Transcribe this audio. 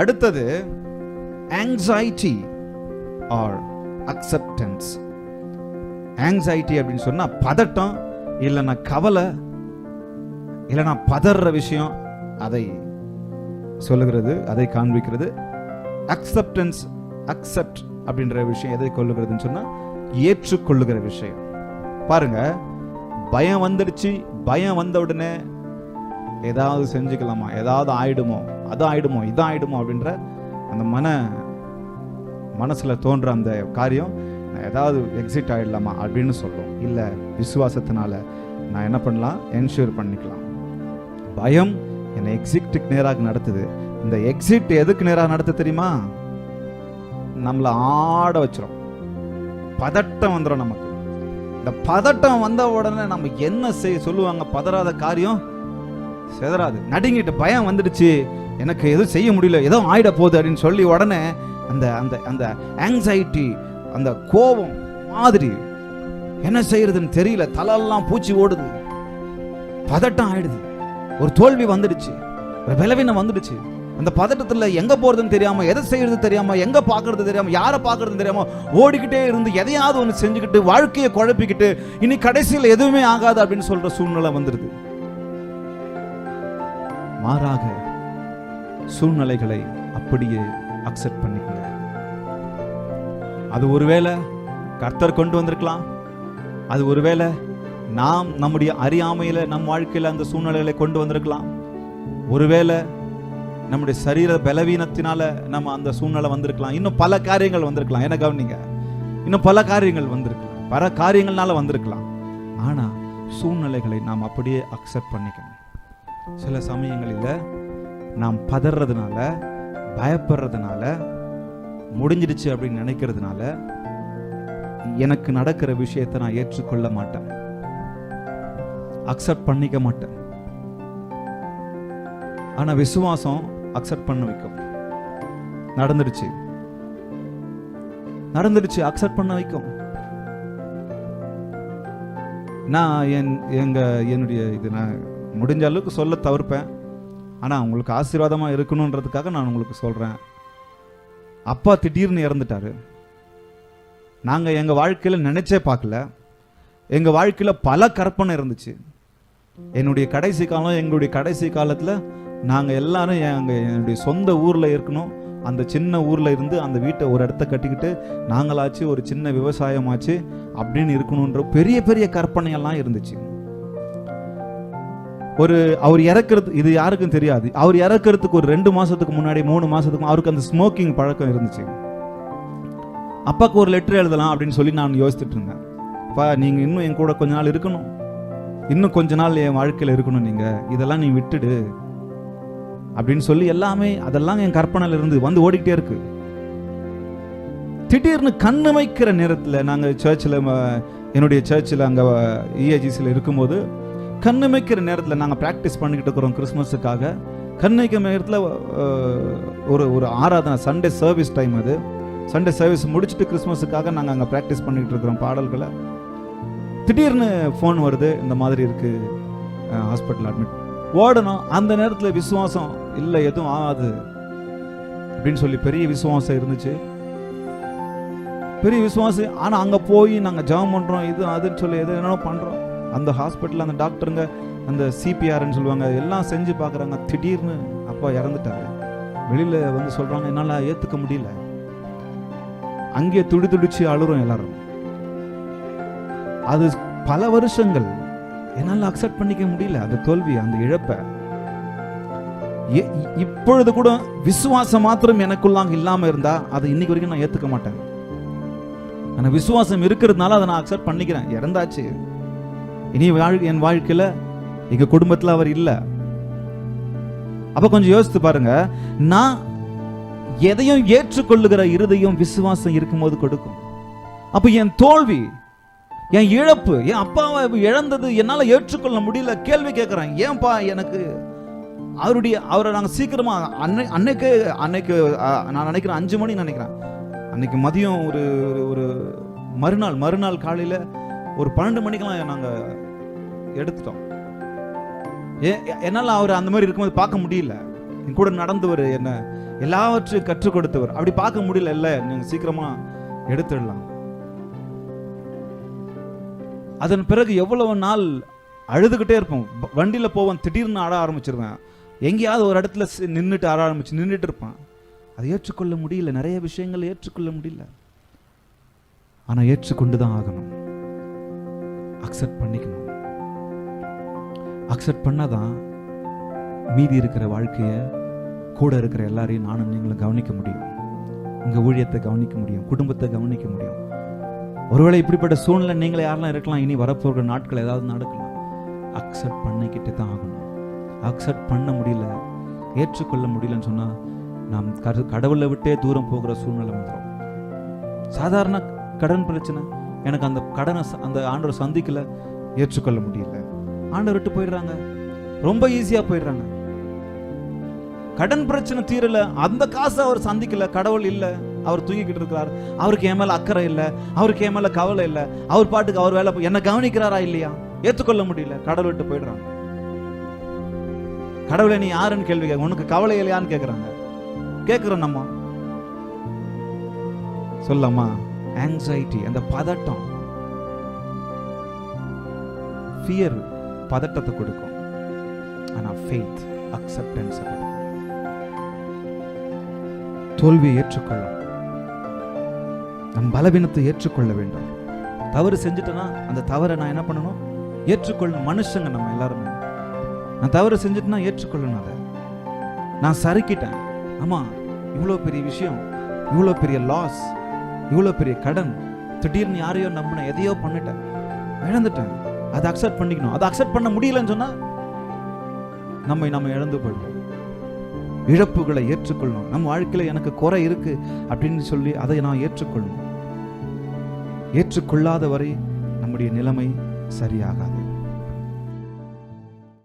அடுத்தது anxiety R acceptance. Anxiety அப்படின்னு சொன்னா பதட்டம், இல்லைன்னா கவலை, இல்லைன்னா பதற விஷயம், அதை சொல்லுகிறது, அதை காண்பிக்கிறது. அக்செப்டன்ஸ், அக்செப்ட் அப்படின்ற விஷயம் எதை கொள்ளுகிறதுன்னு சொன்னா ஏற்றுக்கொள்ளுகிற விஷயம். பாருங்க, பயம் வந்துடுச்சு, பயம் வந்த உடனே ஏதாவது செஞ்சுக்கலாமா, ஏதாவது ஆயிடுமோ, அது ஆயிடுமோ, இது ஆயிடுமோ அப்படின்ற அந்த மனசுல தோன்ற அந்த காரியம், ஏதாவது எக்ஸிட் ஆயிடலாமா அப்படின்னு சொல்லும். இல்ல, விசுவாசத்தினால நான் என்ன பண்ணலாம், என்ஷூர் பண்ணிக்கலாம். பயம் என்னை எக்ஸிட்டுக்கு நேராக நடத்துது. இந்த எக்ஸிட் எதுக்கு நேராக நடத்த தெரியுமா? நம்மளை ஆட வச்சிரும், பதட்டம் வந்துடும் நமக்கு. இந்த பதட்டம் வந்த உடனே நம்ம என்ன சொல்லுவாங்க, பதறாத காரியம் செதறாது. நடுங்கிட்டு பயம் வந்துடுச்சு, எனக்கு எதுவும் செய்ய முடியல, ஏதோ ஆயிட போகுது அப்படின்னு சொல்லி உடனே அந்த அந்த அந்த ஆங்ஸைட்டி, அந்த கோபம் மாதிரி என்ன செய்யறதுன்னு தெரியல, தலையெல்லாம் பூச்சி ஓடுது, பதட்டம் ஆயிடுது. ஒரு தோல்வி வந்துடுச்சு, ஒரு பலவீனம் வந்துடுச்சு. அந்த பதட்டத்துல எங்க போறதுன்னு தெரியாம, எதை செய்யறது தெரியாம, எங்க பாக்குறது தெரியாம, யாரை பாக்குறது தெரியாம ஓடிக்கிட்டே இருந்து எதையாவது ஒன்று செஞ்சுக்கிட்டு வாழ்க்கையை குழப்பிக்கிட்டு இனி கடைசியில் எதுவுமே ஆகாது அப்படின்னு சொல்ற சூழ்நிலை வந்துருது. மாறாக சூழ்நிலைகளை அப்படியே அக்செப்ட் பண்ணிக்கங்க. அது ஒருவேளை கர்த்தர் கொண்டு வந்திருக்கலாம், அது ஒருவேளை நாம் நம்முடைய அறியாமையில நம் வாழ்க்கையில அந்த சூழ்நிலைகளை கொண்டு வந்திருக்கலாம், ஒருவேளை நம்முடைய சரீர பலவீனத்தினால நம்ம அந்த சூழ்நிலை வந்திருக்கலாம், இன்னும் பல காரியங்கள் வந்திருக்கலாம். என்ன கவனிங்க, இன்னும் பல காரியங்கள் வந்திருக்கலாம், பல காரியங்கள்னால வந்திருக்கலாம். ஆனா சூழ்நிலைகளை நாம் அப்படியே அக்செப்ட் பண்ணிக்கணும். சில சமயங்களில் நாம் பதறதுனால, பயப்படுறதுனால, முடிஞ்சிடுச்சு அப்படின்னு நினைக்கிறதுனால எனக்கு நடக்கிற விஷயத்தை நான் ஏற்றுக்கொள்ள மாட்டேன், அக்செப்ட் பண்ணிக்க மாட்டேன். ஆனா விசுவாசம் அக்செப்ட் பண்ண வைக்கும். நடந்துடுச்சு, அக்செப்ட் பண்ண வைக்கும். நான் என்னுடைய இது நான் முடிஞ்ச அளவுக்கு சொல்ல தவிர்ப்பேன். ஆனா உங்களுக்கு ஆசீர்வாதமா இருக்கணும்ன்றதுக்காக நான் உங்களுக்கு சொல்றேன். அப்பா திடீர்னு இறந்துட்டாரு. நாங்க எங்க வாழ்க்கையில நினைச்சே பார்க்கல. எங்க வாழ்க்கையில பல கற்பனை இருந்துச்சு. எங்களுடைய கடைசி காலத்துல நாங்க எல்லாரும் என்னுடைய சொந்த ஊர்ல இருக்கணும், அந்த சின்ன ஊர்ல இருந்து அந்த வீட்டை ஒரு இடத்த கட்டிக்கிட்டு நாங்களாச்சு ஒரு சின்ன விவசாயமாச்சு அப்படின்னு இருக்கணும்ன்ற பெரிய பெரிய கற்பனையெல்லாம் இருந்துச்சு. அவர் இறக்குறது இது யாருக்கும் தெரியாது. அவர் இறக்குறதுக்கு ஒரு 2 மாசத்துக்கு முன்னாடி, 3 மாசத்துக்கு அவருக்கு அந்த ஸ்மோக்கிங் பழக்கம் இருந்துச்சு. அப்பாவுக்கு ஒரு லெட்டர் எழுதலாம் அப்படின்னு சொல்லி நான் யோசிச்சுட்டு இருந்தேன். அப்பா, நீங்க இன்னும் என் கூட கொஞ்ச நாள் இருக்கணும், இன்னும் கொஞ்ச நாள் என் வாழ்க்கையில இருக்கணும், நீங்க இதெல்லாம் நீ விட்டுடு அப்படின்னு சொல்லி எல்லாமே அதெல்லாம் என் கற்பனையில இருந்து வந்து ஓடிக்கிட்டே இருக்கு. திடீர்னு கண்ணு வைக்கிற நேரத்தில் நாங்கள் சர்ச்சில், என்னுடைய சர்ச்சில் அங்கே இஏஜிசியில் இருக்கும்போது கண்ணு வைக்கிற நேரத்தில் நாங்கள் ப்ராக்டிஸ் பண்ணிக்கிட்டு இருக்கிறோம் கிறிஸ்மஸுக்காக. கண்ணு வைக்கிற நேரத்தில் ஒரு ஆராதனை, சண்டே சர்வீஸ் டைம், அது சண்டே சர்வீஸ் முடிச்சுட்டு கிறிஸ்மஸுக்காக நாங்கள் அங்கே ப்ராக்டிஸ் பண்ணிக்கிட்டு இருக்கிறோம் பாடல்களை. திடீர்னு ஃபோன் வருது, இந்த மாதிரி இருக்கு, ஹாஸ்பிட்டல் அட்மிட். ஓடணும். அந்த நேரத்தில் விசுவாசம் இல்லை, எதுவும் ஆகாது அப்படின்னு சொல்லி பெரிய விசுவாசம் இருந்துச்சு, பெரிய விசுவாசம். ஆனால் அங்கே போய் நாங்கள் ஜெபம் பண்ணுறோம், இது அதுன்னு சொல்லி எது என்னென்ன பண்ணுறோம். அந்த ஹாஸ்பிட்டலில் அந்த டாக்டருங்க அந்த சிபிஆர்ன்னு சொல்லுவாங்க, எல்லாம் செஞ்சு பார்க்குறாங்க. திடீர்னு அப்பா இறந்துட்டாரு. வெளியில் வந்து சொல்கிறாங்க, என்னால் ஏற்றுக்க முடியல. அங்கே துடிச்சு அழுறோம் எல்லாரும். அது பல வருஷங்கள் என்னால் அக்செப்ட் பண்ணிக்க முடியல அந்த தோல்வி, அந்த இழப்பை. இப்பொழுது கூட விசுவாசம் மாத்திரம் எனக்குள்ளாக இல்லாம இருந்தா அதை இன்னைக்கு வரைக்கும் நான் ஏத்துக்க மாட்டேன். ஆனா விசுவாசம் இருக்கிறதுனால அதை நான் அக்செப்ட் பண்ணிக்கிறேன். இறந்தாச்சு, இனி என் வாழ்க்கையில எங்க குடும்பத்துல அவர் இல்ல. அப்ப கொஞ்சம் யோசித்து பாருங்க, நான் எதையும் ஏற்றுக்கொள்ளுகிற இருதயம் விசுவாசம் இருக்கும்போது கொடுக்கும். அப்ப என் தோல்வி, என் இழப்பு, என் அப்பாவை இழந்தது என்னால ஏற்றுக்கொள்ள முடியல. கேள்வி கேட்கிறேன், ஏன்பா எனக்கு அவரை நாங்கள் சீக்கிரமா அன்னைக்கு நான் நினைக்கிறேன் 5 மணி நினைக்கிறேன், அன்னைக்கு மதியம் ஒரு மறுநாள் காலையில ஒரு 12 மணிக்கெல்லாம் நாங்கள் எடுத்துட்டோம். என்னால் அவர் அந்த மாதிரி இருக்கும்போது பார்க்க முடியல. என் கூட நடந்தவர், என்ன எல்லாவற்றையும் கற்றுக் கொடுத்தவர். அப்படி பார்க்க முடியல, இல்ல நீங்க சீக்கிரமா எடுத்துடலாம். அதன் பிறகு எவ்வளவு நாள் அழுதுகிட்டே இருப்போம். வண்டியில போவேன், திடீர்னு அழ ஆரம்பிச்சிருவேன். எங்கேயாவது ஒரு இடத்துல நின்றுட்டு அழ ஆரம்பிச்சு நின்றுட்டு இருப்பான். அதை ஏற்றுக்கொள்ள முடியல, நிறைய விஷயங்கள் ஏற்றுக்கொள்ள முடியல. ஆனா ஏற்றுக்கொண்டுதான் ஆகணும், அக்செப்ட் பண்ணிக்கணும். அக்செப்ட் பண்ணாதான் மீதி இருக்கிற வாழ்க்கைய, கூட இருக்கிற எல்லாரையும் நானும் நீங்களும் கவனிக்க முடியும். உங்க ஊழியத்தை கவனிக்க முடியும், குடும்பத்தை கவனிக்க முடியும். ஒருவேளை இப்படிப்பட்ட சூழ்நிலை நீங்களே யாரெல்லாம் இருக்கலாம், இனி வரப்போகிற நாட்கள் ஏதாவது நடக்கலாம். அக்செப்ட் பண்ணிக்கிட்டு தான் ஆகணும். அக்செப்ட் பண்ண முடியல, ஏற்றுக்கொள்ள முடியலன்னு சொன்னா நாம் கடவுளை விட்டே தூரம் போகிற சூழ்நிலை வந்துடும். சாதாரண கடன் பிரச்சனை, எனக்கு அந்த கடனை அந்த ஆண்டவர் சந்திக்கல, ஏற்றுக்கொள்ள முடியல, ஆண்டவர் விட்டு போயிடுறாங்க, ரொம்ப ஈஸியா போயிடுறாங்க. கடன் பிரச்சனை தீரல, அந்த காசை அவர் சந்திக்கல, கடவுள் இல்ல, அவர் தூங்கிக்கிட்டு இருக்கிறார், அவருக்கு என் மேல அக்கறை இல்ல, அவருக்கு என் மேல கவலை இல்ல, அவர் பாட்டுக்கு அவர் வேலை, என்ன கவனிக்கிறாரா இல்லையா, ஏற்றுக்கொள்ள முடியல, கடவுள் விட்டு போயிடுறாங்க. கடவுளை நீ யாருன்னு கேள்வி கேட்க, உனக்கு கவலை இல்லையான்னு கேட்கறாங்க. கேட்கிறோம் நம்ம, சொல்லலாமா? ஆங்ஸைட்டி, அந்த பதட்டம், ஃபியர் பதட்டத்தை கொடுக்கும். ஆனா ஃபெய்த் அக்செப்டன்ஸ். தோல்வியை ஏற்றுக்கொள்ளும், நம் பலவீனத்தை ஏற்றுக்கொள்ள வேண்டும். தவறு செஞ்சுட்டேன்னா அந்த தவறை நான் என்ன பண்ணணும்? ஏற்றுக்கொள்ளணும். மனுஷங்க நம்ம எல்லாருமே, நான் தவறு செஞ்சுட்டேன்னா ஏற்றுக்கொள்ளணும். அதை நான் சறுக்கிட்டேன், ஆமா இவ்வளோ பெரிய விஷயம், இவ்வளோ பெரிய லாஸ், இவ்வளோ பெரிய கடன், திடீர்னு யாரையோ நம்பினேன், எதையோ பண்ணிட்டேன், இழந்துட்டேன், அதை அக்செப்ட் பண்ணிக்கணும். அதை அக்செப்ட் பண்ண முடியலன்னு சொன்னா நம்ம இழந்து போயிடுவோம். இழப்புகளை ஏற்றுக்கொள்ளணும். நம்ம வாழ்க்கையில எனக்கு குறை இருக்கு அப்படின்னு சொல்லி அதை நான் ஏற்றுக்கொள்ளணும். ஏற்றுக்கொள்ளாத வரை நம்முடைய நிலைமை சரியாகாது.